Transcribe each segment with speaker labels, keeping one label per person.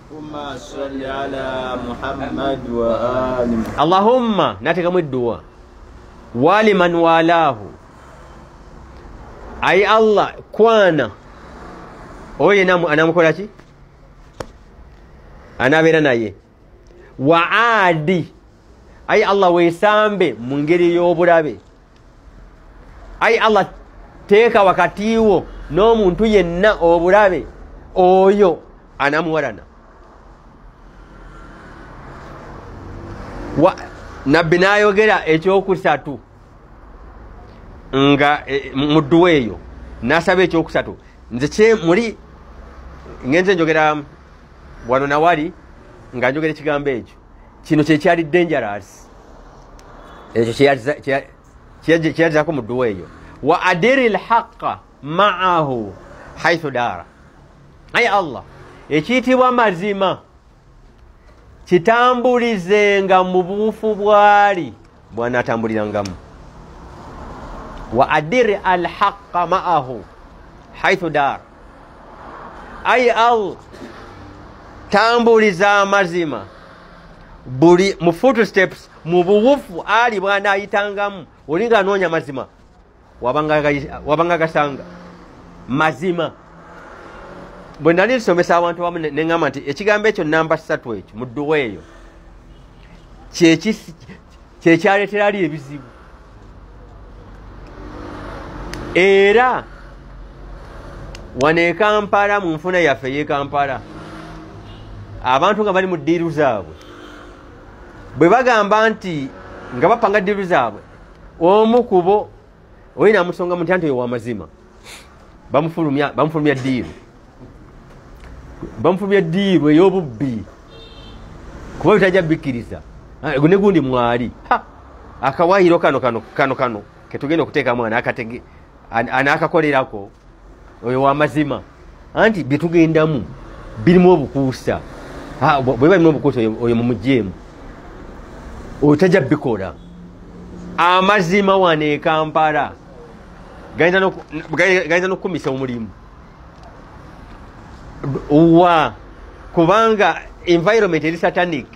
Speaker 1: اللهم صل على محمد وآل محمد.
Speaker 2: اللهم ناتك مدوا ولمن والاه أي الله كوانا oye anamukola ki anabeera naye waadi ayi Allah weesambe mu ngeri y'obulabe ayi Allah teeka wakati wo n'omuntu yenna obulabe oyo anamuwalana nabbi n'ayogera ekyokusatu nga mu dduwa eyo n'asaba ekyokusatu nze muli ngenze njogera wano nawali nga njogera ekigambo ekyo kino kyekyali dangerous ekyo kyeyazako mu dduwa eyo wa adiri lhaqa maahu haithu dara ayi Allah ekiyitibwa mazima kitambulizenga mu buufu bwali bwanatambulirangamu wa adiri alhaqa maahu haithu dara ayi Allah tambuliza amazima buli mu footsteps mu buwufu ali bwana ayitangamu olinga anoonya mazima wabanga gasanga mazima bwe nali nsomesa abantu wamu neŋŋamba nti ekigambo ekyo namba 3 ekyo mu dduwa eyo kyekyaleetera ali ebizibu era wano e Kampala mu nfuna yaffe ey'e Kampala abantu nga bali mu ddiiru zaabwe bwe bagamba nti nga bapanga ddiiru zaabwe omu kubo oyo namusonga mu nti anti oyo w'amazima bamufulumya ddiiru ey'obubbi kuba bitajja bikkiriza ne gundi mwali akawaayiro kano ketugenda okuteekamu anaakakolerako oyo w'amazima anti byetugendamu birimu obukuusa bwe balimu obukuusa oyo mumujeemu oyo tajja bikola amazima wano e Kampala gayinza n'okukumisa omulimu kubanga environment eri satanic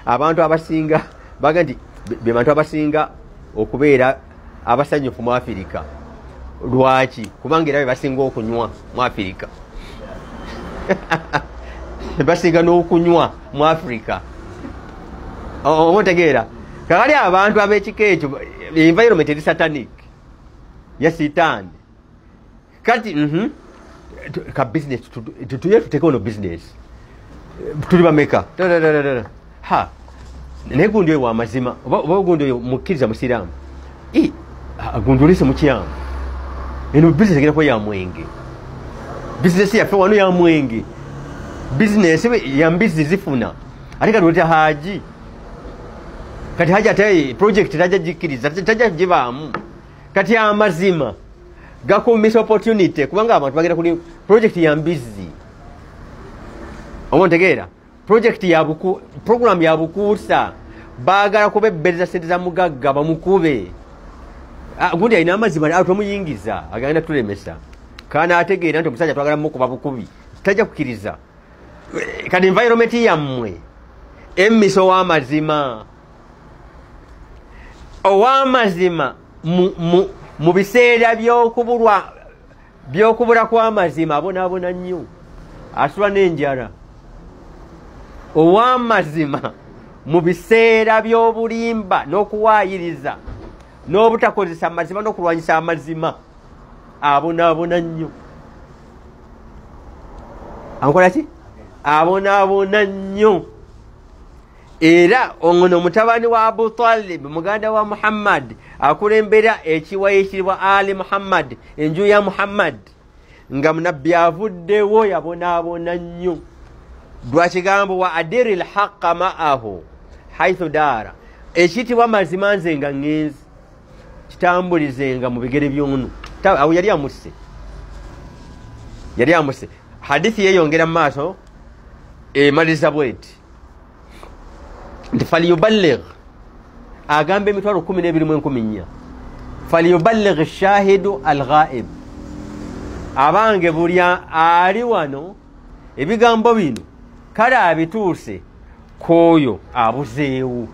Speaker 2: abantu abasinga baga nti be bantu abasinga okubeera abasanyufu mu Afirika. Lwaki? Kubanga era basinga okunywa mu Afirika. Basinga n'okunywa mu Afrika. Omutegeera kakali abantu ab'ekika ekyo environment eri satanic ya sitaani kati ka business tuye tuteka ono business tuli bameka naye gundi oyo w'amazima oba gundi oyo mukkiriza musiraamu gundi olise mukyamu eno business egenda kuba ya mwenge business yaffe wano ya mwenge business ya mbizi zifuna ate kati oleta haji kati haji ate project tajja jikkiriza tajja gibaamu kati amazima gakumisa opportunity kubanga abantu bagenda kuli project ya mbizi omontegeera project ya program ya bukuusa baagala kubebbereza sente za mugagga bamukube gundi alina amazima atomuyingiza agenda tulemesa kana ategeera nti omusajja twagala mukuba bukubi tajja kukkiriza kati environment yammwe emiso ow'amazima mu biseera by'okubula kw'amazima abonaabona nnyo asula n'enjala ow'amazima mu biseera by'obulimba n'okuwaayiriza n'obutakozesa amazima n'okulwanyisa amazima abonaabona nnyo amukola ki abonaabona nnyo era ono mutabani wa Abu Talib muganda wa Muhammad akulembera ekiwayi ekiribwa Ali Muhammad enju ya Muhammad nga munabbi avuddewo yabonaabona nnyo lwakigambo wa adiri lhaqa maahu haithu dara ekiyitibwa mazima nze nga ŋŋenzi kitambulizenga mu bigere by'onu awo yali amusse hadithi yeyongera mu maaso emaliriza bweti nti falyuballigh agamba emitwalo 12 mu 14 falyuballigh shahidu alghaib abange buli ali wano ebigambo bino kale abituuse k'oyo abuzeewo